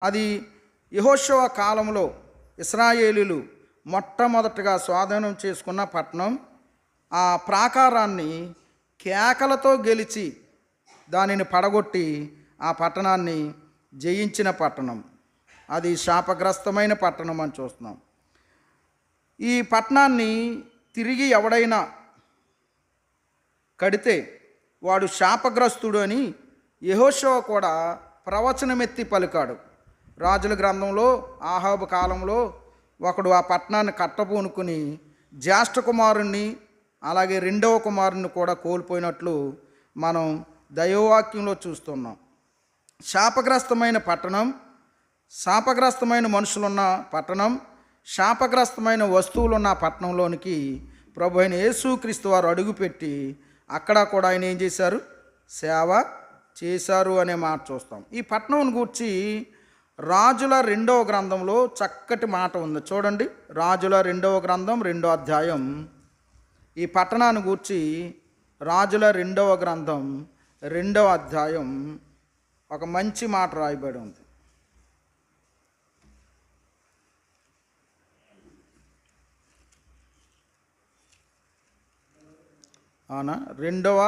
అది యెహోషువ కాలంలో ఇశ్రాయేలీయులు మొట్టమొదటగా స్వాధీనం చేసుకున్న పట్టణం. ఆ ప్రాకారాన్ని కేకలతో గెలిచి దానిని పడగొట్టి ఆ పట్టణాన్ని జయించిన పట్టణం. అది శాపగ్రస్తమైన పట్టణం అని చూస్తున్నాం. ఈ పట్టణాన్ని తిరిగి ఎవడైనా కడితే వాడు శాపగ్రస్తుడు అని యెహోషువ కూడా ప్రవచనమెత్తి పలికాడు. రాజుల గ్రంథంలో ఆహాబు కాలంలో ఒకడు ఆ పట్టణాన్ని కట్టబూనుకుని జ్యేష్ఠ కుమారుణ్ణి అలాగే రెండవ కుమారుణ్ణి కూడా కోల్పోయినట్లు మనం దైవవాక్యంలో చూస్తున్నాం. శాపగ్రస్తమైన పట్టణం, శాపగ్రస్తమైన మనుషులున్న పట్టణం, శాపగ్రస్తమైన వస్తువులున్న పట్టణంలోనికి ప్రభు అయిన యేసుక్రీస్తు వారు అడుగుపెట్టి అక్కడ కూడా ఆయన ఏం చేశారు? సేవ చేశారు అనే మాట చూస్తాం. ఈ పట్టణం గూర్చి రాజుల 2వ గ్రంథంలో చక్కటి మాట ఉంది. చూడండి, రాజుల 2వ గ్రంథం 2వ అధ్యాయం. ఈ పట్టణాన్ని గూర్చి రాజుల 2వ గ్రంథం 2వ అధ్యాయం ఒక మంచి మాట రాయబడి ఉంది. అవునా? 2వ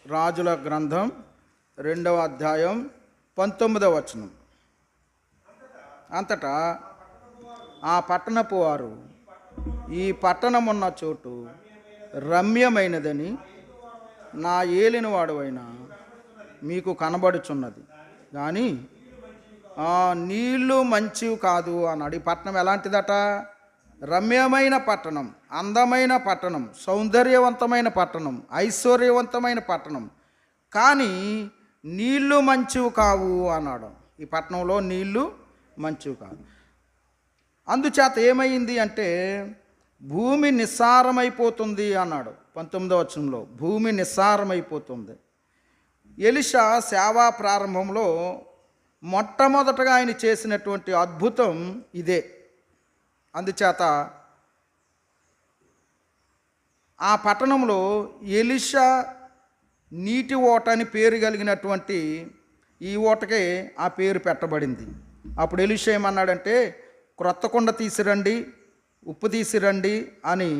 రాజుల గ్రంథం 2వ అధ్యాయం 19వ వచనం. అంతటా ఆ పట్టణపు వారు, ఈ పట్టణమున్న చోటు రమ్యమైనదని నా ఏలినవాడవైన మీకు కనబడుచున్నది, కానీ నీళ్ళు మంచివి కాదు అన్నాడు. ఈ పట్టణం ఎలాంటిదట? రమ్యమైన పట్టణం, అందమైన పట్టణం, సౌందర్యవంతమైన పట్టణం, ఐశ్వర్యవంతమైన పట్టణం, కానీ నీళ్ళు మంచివి కావు అన్నాడు. ఈ పట్టణంలో నీళ్ళు మంచివి కాదు. అందుచేత ఏమైంది అంటే భూమి నిస్సారమైపోతుంది అన్నాడు 19వ వచనంలో. భూమి నిస్సారమైపోతుంది. ఎలీషా సేవా ప్రారంభంలో మొట్టమొదటగా ఆయన చేసినటువంటి అద్భుతం ఇదే. అందుచేత ఆ పట్టణంలో ఎలీషా నీటి ఓట అని పేరు కలిగినటువంటి ఈ ఓటకే ఆ పేరు పెట్టబడింది. అప్పుడు ఎలీషా ఏమన్నాడంటే, క్రొత్త కుండ తీసిరండి, ఉప్పు తీసిరండి అని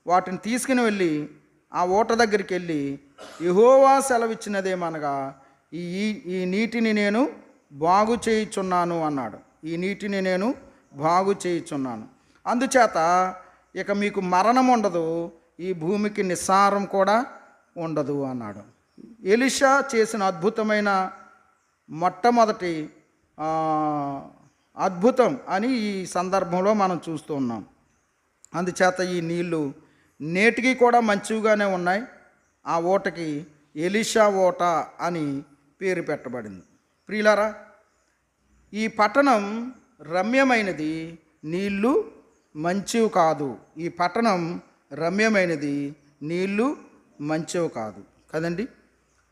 వాటిని తీసుకుని వెళ్ళి ఆ ఓట దగ్గరికి వెళ్ళి యెహోవా సెలవిచ్చినదేమనగా ఈ నీటిని నేను బాగు చేయుచున్నాను అన్నాడు. ఈ నీటిని నేను బాగు చేయుచున్నాను, అందుచేత ఇక మీకు మరణం ఉండదు, ఈ భూమికి నిస్సారం కూడా ఉండదు అన్నాడు. ఎలీషా చేసిన అద్భుతమైన మొట్టమొదటి అద్భుతం అని ఈ సందర్భంలో మనం చూస్తూ ఉన్నాం. అందుచేత ఈ నీళ్లు నేటికి కూడా మంచిగానే ఉన్నాయి. ఆ ఓటకి ఎలీషా ఓట అని పేరు పెట్టబడింది. ప్రియులారా, ఈ పట్టణం రమ్యమైనది, నీళ్లు మంచివి కాదు. ఈ పట్టణం రమ్యమైనది, నీళ్లు మంచివి కాదు కదండి.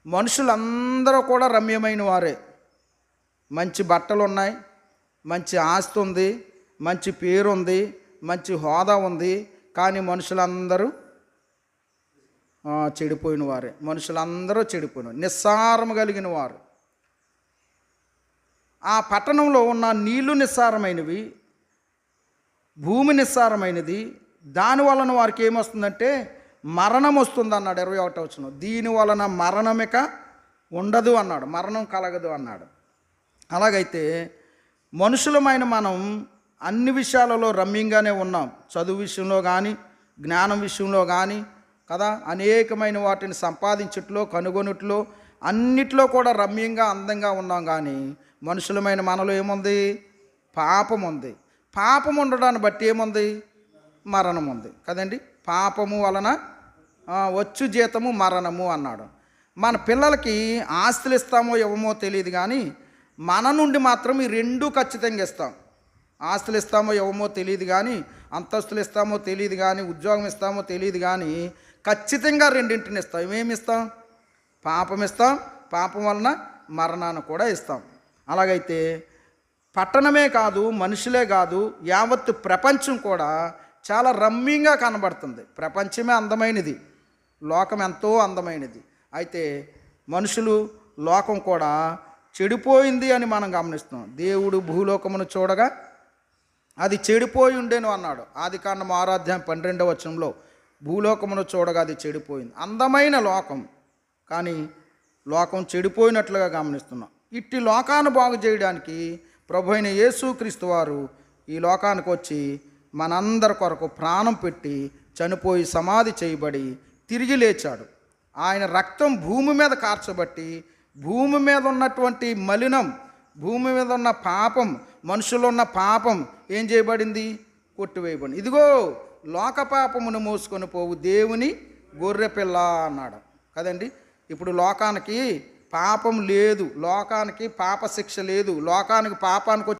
మనుషులందరూ కూడా రమ్యమైన వారే. మంచి బట్టలు ఉన్నాయి, మంచి ఆస్తి ఉంది, మంచి పేరు ఉంది, మంచి హోదా ఉంది, కానీ మనుషులందరూ చెడిపోయిన వారే. మనుషులందరూ చెడిపోయిన, నిస్సారం కలిగిన వారు. ఆ పట్టణంలో ఉన్న నీళ్లు నిస్సారమైనవి, భూమి నిస్సారమైనది. దాని వలన వారికి ఏమొస్తుందంటే మరణం వస్తుంది అన్నాడు 21వ వచనం. దీని వలన మరణమిక ఉండదు అన్నాడు, మరణం కలగదు అన్నాడు. అలాగైతే మనుషులమైన మనం అన్ని విషయాలలో రమ్యంగానే ఉన్నాం. చదువు విషయంలో కానీ, జ్ఞానం విషయంలో కానీ కదా, అనేకమైన వాటిని సంపాదించట్లో, కనుగొనుట్లో, అన్నిట్లో కూడా రమ్యంగా అందంగా ఉన్నాం. కానీ మనుషులమైన మనలో ఏముంది? పాపం ఉంది. పాపం ఉండడాన్ని బట్టి ఏముంది? మరణం ఉంది కదండి. పాపము వలన వచ్చు జీతము మరణము అన్నాడు. మన పిల్లలకి ఆస్తులు ఇస్తామో ఇవ్వమో తెలియదు, కానీ మన నుండి మాత్రం ఈ రెండు ఖచ్చితంగా ఇస్తాం. ఆస్తులు ఇస్తామో ఇవ్వమో తెలియదు కానీ, అంతస్తులు ఇస్తామో తెలియదు కానీ, ఉద్యోగం ఇస్తామో తెలియదు కానీ, ఖచ్చితంగా రెండింటిని ఇస్తాం. ఏమేమి ఇస్తాం? పాపం ఇస్తాం, పాపం వలన మరణాన్ని కూడా ఇస్తాం. అలాగైతే పట్టణమే కాదు, మనుషులే కాదు, యావత్తు ప్రపంచం కూడా చాలా రమ్యంగా కనబడుతుంది. ప్రపంచమే అందమైనది, లోకం ఎంతో అందమైనది. అయితే మనుషులు, లోకం కూడా చెడిపోయింది అని మనం గమనిస్తున్నాం. దేవుడు భూలోకమును చూడగా అది చెడిపోయి ఉండేను అన్నాడు. ఆదికాండం 6:12 భూలోకమును చూడగా అది చెడిపోయింది. అందమైన లోకం, కానీ లోకం చెడిపోయినట్లుగా గమనిస్తున్నాం. ఇట్టి లోకాన్ని బాగు చేయడానికి ప్రభు అయిన యేసుక్రీస్తు వారు ఈ లోకానికి వచ్చి మనందరి కొరకు ప్రాణం పెట్టి చనిపోయి సమాధి చేయబడి తిరిగి లేచాడు. ఆయన రక్తం భూమి మీద కార్చబట్టి భూమి మీద ఉన్నటువంటి మలినం, భూమి మీద ఉన్న పాపం, మనుషులు ఉన్న పాపం ఏం చేయబడింది? కొట్టివేయబడింది. ఇదిగో లోక పాపమును మోసుకొని పోవు దేవుని గొర్రెపిల్ల అన్నాడు కదండి. ఇప్పుడు లోకానికి పాపం లేదు, లోకానికి పాప శిక్ష లేదు, లోకానికి పాపానికి